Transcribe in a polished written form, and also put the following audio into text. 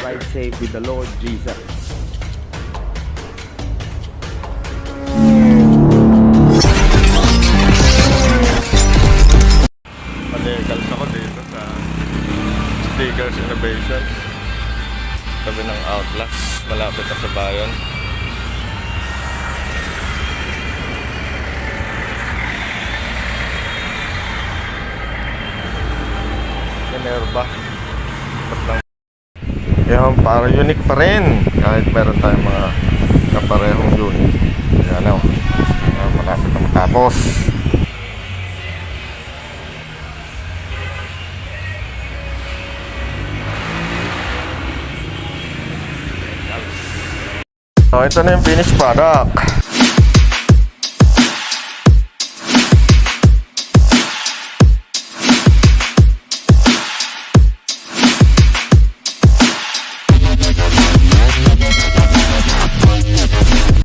ride safe with the Lord Jesus. Decals ako dito sa Decals Innovation, tabi ng Outlast, malapit na sa bayan. Minerva. Yan, para unique pa rin kahit meron tayong mga kaparehong unit. Yan o, malapit na matapos. So ito na yung finished product.